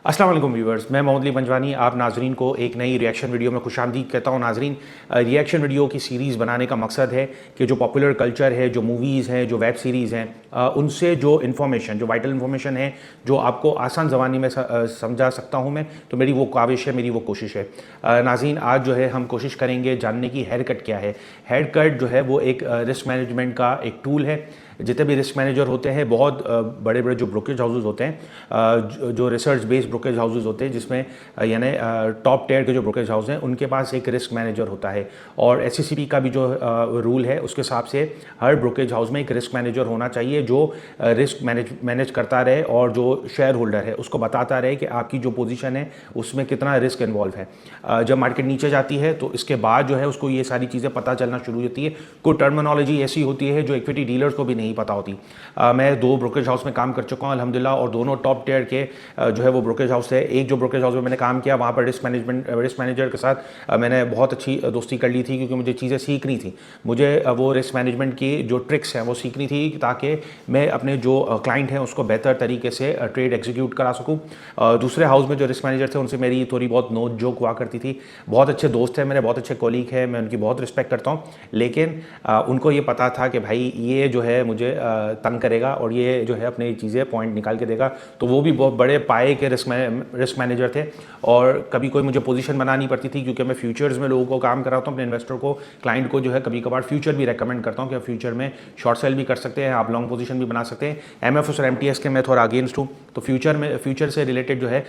अस्सलाम वालेकुम व्यूवर्स, मैं मोहम्मद अली पंजवानी आप नाजरीन को एक नई रिएक्शन वीडियो में खुशामदीद कहता हूँ। नाजरीन, रिएक्शन वीडियो की सीरीज़ बनाने का मकसद है कि जो पॉपुलर कल्चर है, जो मूवीज़ हैं, जो वेब सीरीज़ हैं, उनसे जो इन्फॉर्मेशन, जो वाइटल इन्फॉर्मेशन है, जो आपको आसान ज़बानी में समझा सकता हूँ मैं, तो मेरी वो काविश है, मेरी वो कोशिश है। नाज़रीन, आज जो है हम कोशिश करेंगे जानने की हेयर कट क्या है। हेयर कट जो है वो एक रिस्क मैनेजमेंट का एक टूल है। जितने भी रिस्क मैनेजर होते हैं, बहुत बड़े बड़े जो ब्रोकेज हाउसेज होते हैं, जो रिसर्च बेस्ड ब्रोकेज हाउसेज होते हैं, जिसमें यानी टॉप टियर के जो ब्रोकेज हाउस हैं, उनके पास एक रिस्क मैनेजर होता है। और SECP का भी जो रूल है, उसके हिसाब से हर ब्रोकेज हाउस में एक रिस्क मैनेजर होना चाहिए जो रिस्क मैनेज करता रहे और जो शेयर होल्डर है उसको बताता रहे कि आपकी जो पोजीशन है उसमें कितना रिस्क इन्वॉल्व है। जब मार्केट नीचे जाती है तो इसके बाद जो है उसको ये सारी चीज़ें पता चलना शुरू होती है। कोई टर्मिनोलॉजी ऐसी होती है जो इक्विटी डीलर्स को भी नहीं पता होती। मैं 2 ब्रोकेज हाउस में काम कर चुका हूँ अल्हम्दुलिल्लाह, और दोनों टॉप टियर के जो है वो ब्रोकेज हाउस है। एक जो ब्रोकेज हाउस में मैंने काम किया, वहाँ पर रिस्क मैनेजर के साथ मैंने बहुत अच्छी दोस्ती कर ली थी, क्योंकि मुझे चीज़ें सीखनी थी। मुझे वो रिस्क मैनेजमेंट की जो ट्रिक्स हैं वो सीखनी थी, ताकि मैं अपने जो क्लाइंट हैं उसको बेहतर तरीके से ट्रेड एग्जीक्यूट करा सकूँ। दूसरे हाउस में जो रिस्क मैनेजर थे उनसे मेरी थोड़ी बहुत नोक जोक हुआ करती थी। बहुत अच्छे दोस्त हैं मेरे, बहुत अच्छे कॉलीग हैं, मैं उनकी बहुत रिस्पेक्ट करता हूँ। लेकिन उनको ये पता था कि भाई ये जो है मुझे तंग करेगा और ये जो है अपनी चीज़ें पॉइंट निकाल के देगा। तो वो भी बहुत बड़े पाए के रिस्क मैनेजर थे, और कभी कोई मुझे पोजीशन बनानी पड़ती थी, क्योंकि मैं फ्यूचर्स में लोगों को काम कराता हूँ, अपने इन्वेस्टर को, क्लाइंट को जो है कभी कभार फ्यूचर भी रेकमेंड करता हूँ कि आप फ्यूचर में शॉर्ट सेल भी कर सकते हैं, आप लॉन्ग पोजीशन भी बना सकते हैं। MFS और MTS के मैं थोड़ा अगेंस्ट हूँ, तो फ्यूचर से रिलेटेड जो है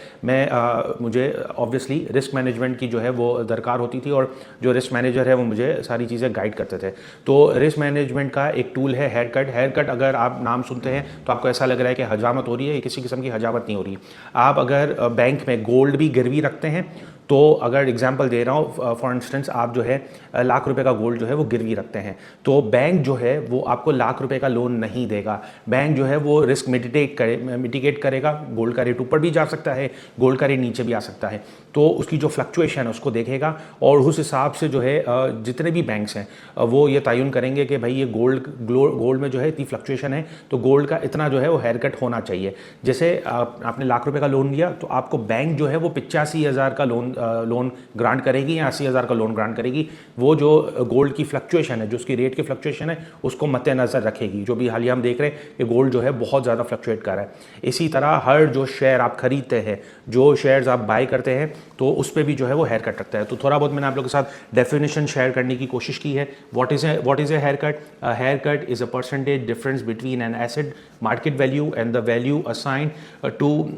मुझे ऑब्वियसली रिस्क मैनेजमेंट की जो है वो दरकार होती थी, और जो रिस्क मैनेजर है वो मुझे सारी चीज़ें गाइड करते थे। तो रिस्क मैनेजमेंट का एक टूल है हेयर कट। हेयर कट अगर आप नाम सुनते हैं तो आपको ऐसा लग रहा है कि हजामत हो रही है, किसी किस्म की हजामत नहीं हो रही। आप अगर बैंक में गोल्ड भी गिरवी रखते हैं, तो अगर एग्जांपल दे रहा हूँ, फॉर इंस्टेंस आप जो है लाख रुपए का गोल्ड जो है वो गिरवी रखते हैं, तो बैंक जो है वो आपको लाख रुपए का लोन नहीं देगा। बैंक जो है वो रिस्क मिटिगेट करेगा। गोल्ड का रेट ऊपर भी जा सकता है, गोल्ड का रेट नीचे भी आ सकता है, तो उसकी जो फ्लक्चुएशन है उसको देखेगा, और उस हिसाब से जो है जितने भी बैंक्स हैं वो ये तयन करेंगे कि भाई ये गोल्ड में जो है इतनी फ्लक्चुएशन है, तो गोल्ड का इतना जो है वो हेयर कट होना चाहिए। जैसे आपने लाख रुपए का लोन लिया, तो आपको बैंक जो है वो 85,000 का लोन ग्रांट करेगी या 80,000 का लोन ग्रांट करेगी। वो जो गोल्ड की फ्लक्चुएशन है, जो उसकी रेट की फ्लक्चुएशन है, उसको मद्देनजर रखेगी। जो भी हालिया हम देख रहे हैं कि गोल्ड जो है बहुत ज़्यादा फ्लक्चुएट कर रहा है। इसी तरह हर जो शेयर आप खरीदते हैं, जो शेयर्स आप बाय करते हैं, तो उस पर भी जो है वो हेयर कट रखता है। तो थोड़ा बहुत मैंने आप लोगों के साथ डेफिनेशन शेयर करने की कोशिश की है। What is a haircut? Haircut is a percentage difference between an asset market value and the value assign to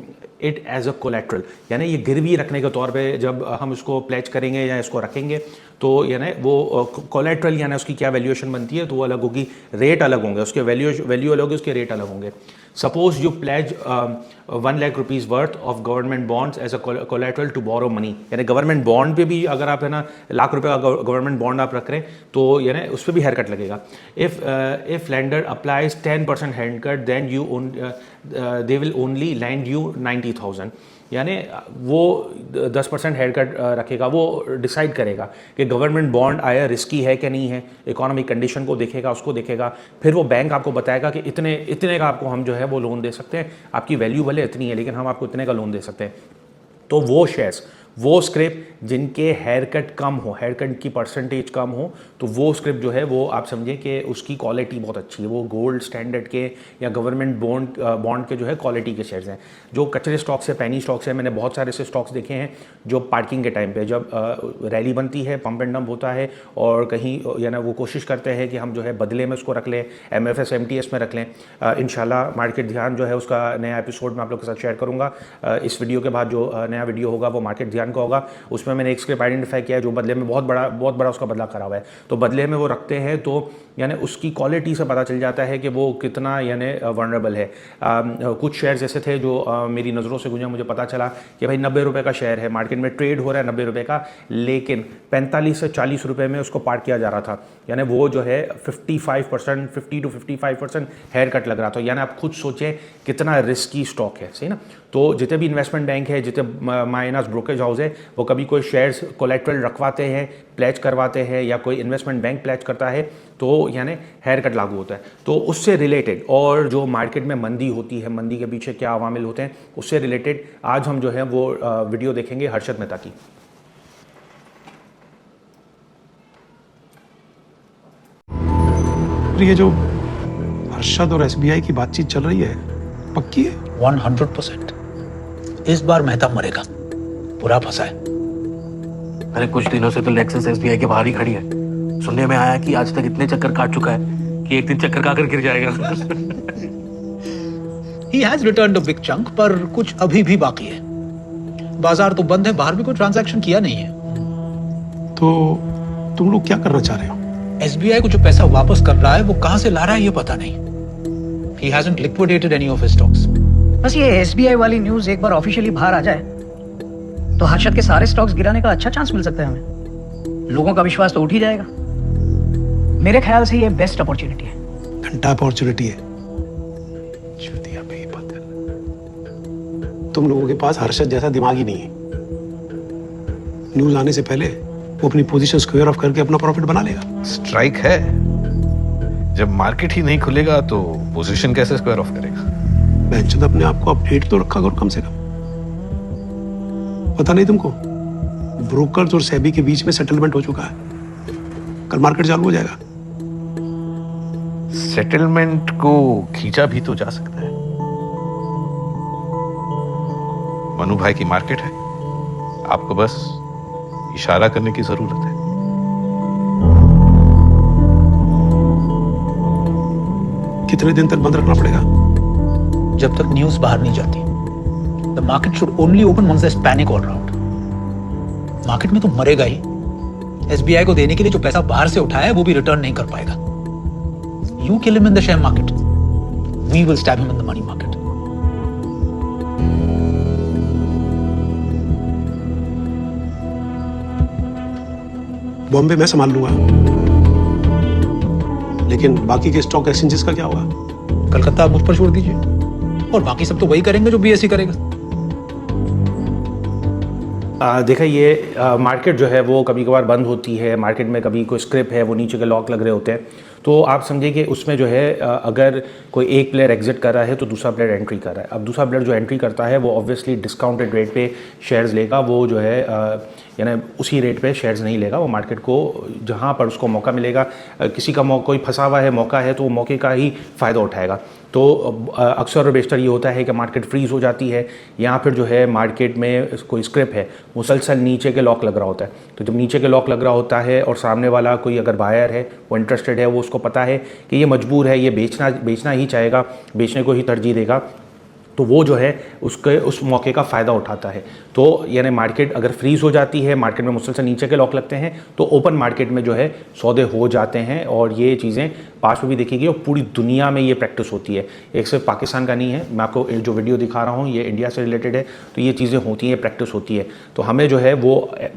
it as a collateral. यानी ये गिरवी रखने के तौर पे जब हम इसको प्लेज करेंगे या इसको रखेंगे, तो यानी वो कोलेट्रल यानी उसकी क्या वैल्यूएशन बनती है, तो वो अलग होगी, रेट अलग होंगे, उसके वैल्यू अलग होगी, उसके रेट अलग होंगे। Suppose you pledge 1 lakh rupees worth of government bonds as a collateral to borrow money. यानी गवर्नमेंट बॉन्ड पे भी अगर आप है ना लाख रुपए का गवर्नमेंट बॉन्ड आप रख रहे हैं, तो यानी उस पर भी हेयर कट लगेगा। If lender applies 10% haircut, then they will only lend you 90,000। यानी वो 10% हेयर कट रखेगा। वो डिसाइड करेगा कि गवर्नमेंट बॉन्ड आया रिस्की है कि नहीं है, इकोनॉमिक कंडीशन को देखेगा, उसको देखेगा। फिर वो बैंक आपको बताएगा कि इतने का आपको हम जो है वो लोन दे सकते हैं, आपकी वैल्यू भले इतनी है लेकिन हम आपको इतने का लोन दे सकते हैं। तो वो शेयर्स, वो स्क्रिप्ट जिनके हेयर कट कम हो, हेयर कट की परसेंटेज कम हो, तो वो स्क्रिप्ट जो है वो आप समझें कि उसकी क्वालिटी बहुत अच्छी है। वो गोल्ड स्टैंडर्ड के या गवर्नमेंट बॉन्ड के जो है क्वालिटी के शेयर्स हैं। जो कचरे स्टॉक्स है, पैनी स्टॉक्स है, मैंने बहुत सारे ऐसे स्टॉक्स देखे हैं जो पार्किंग के टाइम पे जब रैली बनती है, पंप एंड डंप होता है, और कहीं यानी वो कोशिश करते हैं कि हम जो है बदले में उसको रख लें, MFS MTS में रख लें। इंशाल्लाह मार्केट ध्यान जो है उसका नया एपिसोड मैं आप लोग के साथ शेयर करूँगा। इस वीडियो के बाद जो नया वीडियो होगा वो मार्केट ध्यान का होगा। उसमें मैंने एक स्क्रिप्ट आइडेंटिफाई किया है जो बदले में बहुत बड़ा उसका बदला करा हुआ है। तो बदले में वो रखते हैं, तो यानी उसकी क्वालिटी से पता चल जाता है कि वो कितना यानी वनरेबल है। कुछ शेयर्स ऐसे थे जो मेरी नज़रों से गुजरा, मुझे पता चला कि भाई 90 रुपये का शेयर है, मार्केट में ट्रेड हो रहा है 90 रुपये का, लेकिन 45 से 40 रुपये में उसको पार्क किया जा रहा था। यानी वो जो है 55%, 50 to 55% हेयर कट लग रहा था। यानी आप खुद सोचें कितना रिस्की स्टॉक है, सही ना। तो जितने भी इन्वेस्टमेंट बैंक है, जितने माइनस ब्रोकेज हाउस हाउस है वो कभी कोई शेयर्स कोलेट्रल रखवाते हैं, प्लेज करवाते हैं, या कोई इन्वेस्टमेंट बैंक प्लेज करता है, तो यानी हेयर कट लागू होता है। तो उससे रिलेटेड और जो मार्केट में मंदी होती है, मंदी के पीछे क्या अवामिल होते हैं, उससे रिलेटेड आज हम जो है वो वीडियो देखेंगे हर्षद मेहता की। ये जो हर्षद और एसबीआई की बातचीत चल रही है पक्की है? 100%। इस बार मेहता मरेगा, पूरा फंसा है। अरे कुछ दिनों से तो लेक्सस एसबीआई के बाहर ही खड़ी है। सुनने में आया कि आज तक इतने चक्कर काट चुका है कि एक दिन चक्कर खाकर गिर जाएगा। He has returned a big chunk, पर कुछ अभी भी बाकी है। बाजार तो बंद है, बाहर भी कोई ट्रांजैक्शन किया नहीं है। तो तुम लोग क्या करना चाह रहे हो? एसबीआई को जो पैसा वापस कर रहा है वो कहां से ला रहा है ये पता नहीं। He hasn't liquidated any of his stocks. बस ये एसबीआई वाली न्यूज एक बार ऑफिशियली बाहर आ जाए तो हर्षद के सारे स्टॉक्स गिराने का अच्छा चांस मिल सकता है हमें। लोगों का विश्वास तो उठ ही जाएगा। मेरे ख्याल से ये बेस्ट अपॉर्चुनिटी है। घंटा अपॉर्चुनिटी है। चुतिया पे ही पता। तुम लोगों के पास हर्षद जैसा दिमाग ही नहीं है। न्यूज आने से पहले वो अपनी पोजीशन स्क्वायर ऑफ करके अपना प्रॉफिट बना लेगा। स्ट्राइक है, जब मार्केट ही नहीं खुलेगा तो पोजीशन कैसे स्क्वायर ऑफ करेगा? बेंचद अपने आप को अपडेट तो रखा करो कम से कम। पता नहीं तुमको, ब्रोकर्स और सेबी के बीच में सेटलमेंट हो चुका है, कल मार्केट चालू हो जाएगा। सेटलमेंट को खींचा भी तो जा सकता है। मनु भाई की मार्केट है, आपको बस इशारा करने की जरूरत है। कितने दिन तक बंद रखना पड़ेगा? जब तक न्यूज बाहर नहीं जाती। The market should only open once there's panic all around. Market में तो मरेगा ही। एसबीआई को देने के लिए जो पैसा बाहर से उठाया है वो भी रिटर्न नहीं कर पाएगा। You kill him in the share market. We will stab him in the money market. Bombay मैं संभाल लूंगा, लेकिन बाकी के स्टॉक एक्सचेंजेस का क्या होगा? कलकत्ता आप मुझ पर छोड़ दीजिए, और बाकी सब तो वही करेंगे जो बीएसई करेगा। देखा ये मार्केट जो है वो कभी कभार बंद होती है, मार्केट में कभी कोई स्क्रिप है वो नीचे के लॉक लग रहे होते हैं, तो आप समझिए कि उसमें जो है अगर कोई एक प्लेयर एग्जिट कर रहा है तो दूसरा प्लेयर एंट्री कर रहा है। अब दूसरा प्लेयर जो एंट्री करता है वो ऑब्वियसली डिस्काउंटेड रेट पे शेयर्स लेगा, वो जो है यानी उसी रेट पे शेयर्स नहीं लेगा, वो मार्केट को जहाँ पर उसको मौका मिलेगा, किसी का कोई फंसा हुआ है मौका है तो वो मौके का ही फ़ायदा उठाएगा। तो अक्सर और बेशतर ये होता है कि मार्केट फ्रीज हो जाती है, या फिर जो है मार्केट में कोई स्क्रिप है मुसलसल नीचे के लॉक लग रहा होता है। तो जब नीचे के लॉक लग रहा होता है और सामने वाला कोई अगर बायर है वो इंटरेस्टेड है, वो उसको पता है कि ये मजबूर है, ये बेचना ही चाहेगा, बेचने को ही तरजीह देगा, तो वो जो है उसके उस मौके का फ़ायदा उठाता है। तो यानी मार्केट अगर फ्रीज हो जाती है, मार्केट में मुसलसल नीचे के लॉक लगते हैं, तो ओपन मार्केट में जो है सौदे हो जाते हैं। और ये चीज़ें पास में भी देखी गई और पूरी दुनिया में ये प्रैक्टिस होती है, एक सिर्फ पाकिस्तान का नहीं है। मैं आपको जो वीडियो दिखा रहा हूँ ये इंडिया से रिलेटेड है, तो ये चीज़ें होती हैं, प्रैक्टिस होती है। तो हमें जो है वो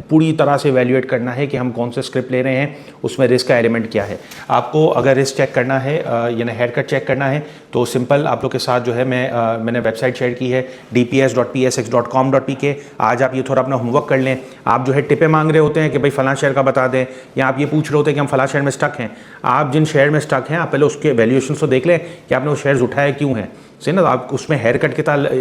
पूरी तरह से वैल्यूएट करना है कि हम कौन से स्क्रिप्ट ले रहे हैं, उसमें रिस्क का एलिमेंट क्या है। आपको अगर रिस्क चेक करना है यानी हेयर कट चेक करना है तो सिंपल आप लोग के साथ जो है मैंने वेबसाइट शेयर की है dps.psx.com.pk। आज आप ये थोड़ा अपना होमवर्क कर लें। आप जो है टिपें मांग रहे होते हैं कि भाई फलां शेयर का बता दें, या आप ये पूछ रहे होते हैं कि हम फलां शेयर में स्टक हैं। आप जिन शेयर में स्टक हैं आप पहले उसके वैल्यूएशन तो देख लें कि आपने वो शेयर्स उठाए क्यों हैं, सही ना। आप उसमें हेयर कट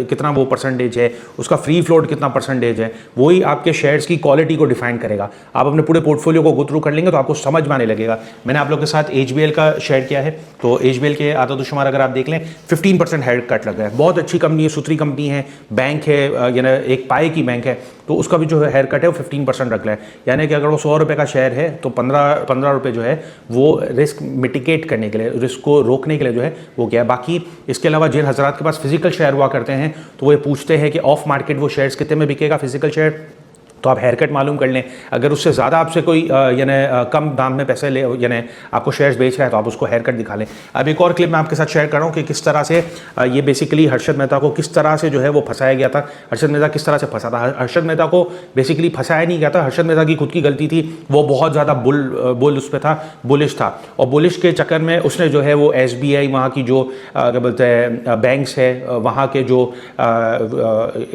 कितना वो परसेंटेज है, उसका फ्री फ्लोट कितना परसेंटेज है, वही आपके शेयर्स की क्वालिटी को डिफाइन करेगा। आप अपने पूरे पोर्टफोलियो को गो थ्रू कर लेंगे तो आपको समझ में आने लगेगा। मैंने आप लोग के साथ एचबीएल का शेयर किया है, तो एचबीएल के आदादुशुमार अगर आप देख लें 15% हेयर कट लग रहा है। बहुत अच्छी कंपनी है, सुथरी कंपनी है, बैंक है, यानी एक पाए की बैंक है, तो उसका भी जो है हेयर कट है वो 15% रख रहा है। यानी कि अगर वो 100 रुपये का शेयर है तो 15 रुपये जो है वो रिस्क मिटिगेट करने के लिए, रिस्क को रोकने के लिए जो है वो गया। बाकी इसके अलावा जिन हजरात के पास फिजिकल शेयर हुआ करते हैं तो वो ये पूछते हैं कि ऑफ मार्केट वो शेयर्स कितने में बिकेगा फिजिकल शेयर, तो आप हेयर कट मालूम कर लें। अगर उससे ज़्यादा आपसे कोई यानी कम दाम में पैसे ले यानी आपको शेयर्स बेच रहा है तो आप उसको हेयर कट दिखा लें। अब एक और क्लिप मैं आपके साथ शेयर कर रहा हूँ कि किस तरह से ये बेसिकली हर्षद मेहता को किस तरह से जो है वो फंसाया गया था। हर्षद मेहता किस तरह से फंसा था। हर्षद मेहता को बेसिकली फंसाया नहीं गया था, हर्षद मेहता की खुद की गलती थी। वो बहुत ज़्यादा बुल उस पर था, बुलिश था, और बुलिश के चक्कर में उसने जो है वो SBI वहाँ की जो क्या बोलते हैं बैंक्स है, वहाँ के जो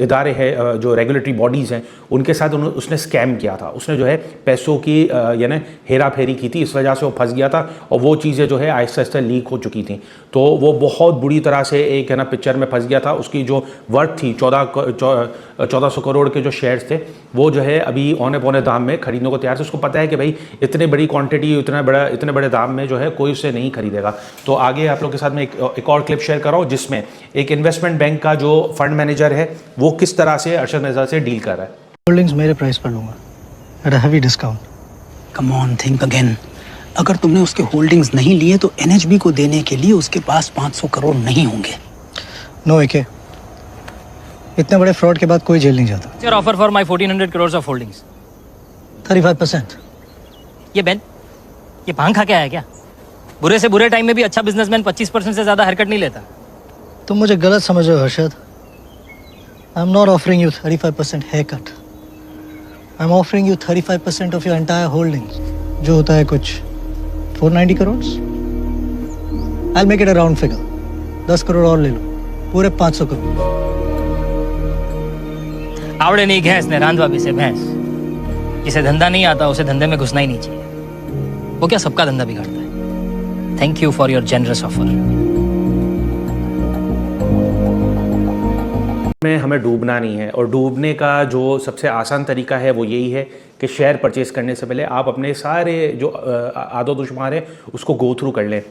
इदारे हैं, जो रेगुलेटरी बॉडीज़ हैं, उनके साथ उसने स्कैम किया था। उसने जो है पैसों की यानी हेरा फेरी की थी, इस वजह से वो फंस गया था और वो चीज़ें जो है आहिस्ता आहिस्ता लीक हो चुकी थी। तो वो बहुत बुरी तरह से एक है ना पिक्चर में फंस गया था। उसकी जो वर्थ थी 1400 करोड़ के जो शेयर्स थे वो जो है अभी औने पौने दाम में खरीदने को तैयार थे। उसको पता है कि भाई इतनी बड़ी क्वांटिटी इतने बड़े दाम में जो है कोई उसे नहीं खरीदेगा। तो आगे आप लोग के साथ में एक और क्लिप शेयर कर रहा हूँ जिसमें एक इन्वेस्टमेंट बैंक का जो फंड मैनेजर है वो किस तरह से हर्षद मेहता से डील कर रहा है। होल्डिंग्स मेरे प्राइस पर लूंगा at a heavy discount. Come on, think again. अगर तुमने उसके होल्डिंग्स नहीं लिए तो NHB को देने के लिए उसके पास 500 करोड़ नहीं होंगे। नो एके, इतने बड़े फ्रॉड के बाद कोई जेल नहीं जाता। Your offer for my 1400 crores of holdings. 35%। ये बेन, ये भांग खा के आया क्या? बुरे से बुरे टाइम में भी अच्छा बिजनेसमैन 25% से ज्यादा हेयरकट नहीं लेता। तुम मुझे गलत समझ रहे हो Harshad. I am not offering you 35% haircut. I am offering you 35% of your entire holdings, जो होता है कुछ 490 crore. I make it a round figure, 10 crore और ले लो, पूरे 500 करोड़। आवड़े नहीं घैंस ने रांधवा भी से भैंस। जिसे धंधा नहीं आता उसे धंधे में घुसना ही नहीं चाहिए। वो क्या सबका धंधा बिगाड़ता है। Thank you for your generous offer. में हमें डूबना नहीं है, और डूबने का जो सबसे आसान तरीका है वो यही है कि शेयर परचेज़ करने से पहले आप अपने सारे जो आदत शुमार है उसको गो थ्रू कर लें।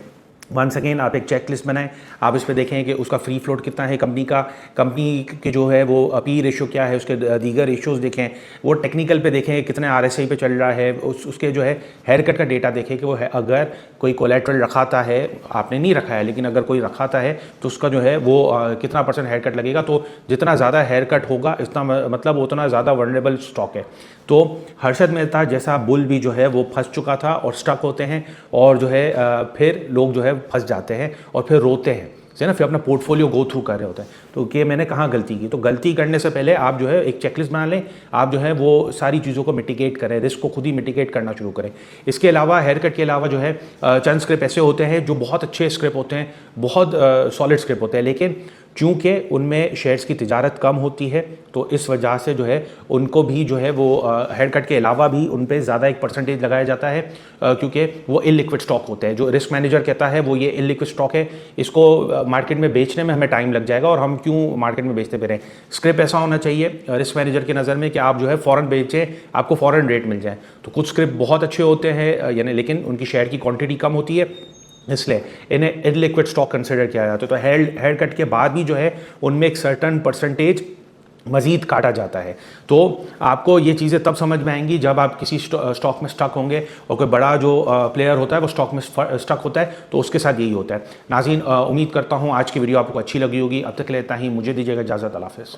वंस अगेन आप एक चेक लिस्ट बनाएं, आप इस पर देखें कि उसका फ्री फ्लोट कितना है कंपनी का, कंपनी के जो है वो पी रेशो क्या है, उसके दीगर रेशोज़ देखें, वो टेक्निकल पे देखें कितने RSI पे चल रहा है, उसके जो है हेयर कट का डेटा देखें कि वो है अगर कोई कोलेट्रल रखाता है, आपने नहीं रखा है लेकिन अगर कोई रखाता है तो उसका जो है वो कितना % हेयर कट लगेगा। तो जितना ज़्यादा हेयर कट होगा इतना मतलब उतना ज़्यादा वल्नरेबल स्टॉक है। तो हर्षद मेहता जैसा बुल भी जो है वो फंस चुका था और स्टक होते हैं, और जो है फिर लोग जो है फंस जाते हैं और फिर रोते हैं से ना, फिर अपना पोर्टफोलियो गो थ्रू कर रहे होते हैं। तो कि मैंने कहाँ गलती की, तो गलती करने से पहले आप जो है एक चेकलिस्ट बना लें, आप जो है वो सारी चीज़ों को मिटिगेट करें, रिस्क को खुद ही मिटिगेट करना शुरू करें। इसके अलावा हेयर कट के अलावा जो है चंद स्क्रिप्ट ऐसे होते हैं जो बहुत अच्छे स्क्रिप्ट होते हैं, बहुत सॉलिड स्क्रिप्ट होते हैं, लेकिन चूँकि उनमें शेयर्स की तिजारत कम होती है तो इस वजह से जो है उनको भी जो है वो हेयर कट के अलावा भी उन पे ज़्यादा एक % लगाया जाता है, क्योंकि वो इलिक्विड स्टॉक होते हैं। जो रिस्क मैनेजर कहता है वो ये इलिक्विड स्टॉक है, इसको मार्केट में बेचने में हमें टाइम लग जाएगा और हम क्यों मार्केट में बेचते फिरें। स्क्रिप्ट ऐसा होना चाहिए रिस्क मैनेजर की नज़र में कि आप जो है फ़ौरन बेचें, आपको फ़ौरन रेट मिल जाए। तो कुछ स्क्रिप्ट बहुत अच्छे होते हैं यानी, लेकिन उनकी शेयर की क्वांटिटी कम होती है, इसलिए इन्हें इलिक्विड स्टॉक कंसिडर किया जाता है। तो हेयर कट के बाद भी जो है उनमें एक सर्टन % मज़ीद काटा जाता है। तो आपको ये चीज़ें तब समझ में आएंगी जब आप किसी स्टॉक में स्टक होंगे और कोई बड़ा जो प्लेयर होता है वो स्टॉक में स्टक होता है, तो उसके साथ यही होता है। नाज़रीन, उम्मीद करता हूँ आज की वीडियो आपको अच्छी लगी होगी। अब तक के लिए इतना ही, मुझे दीजिएगा इजाज़त। अल्लाह हाफ़िज़।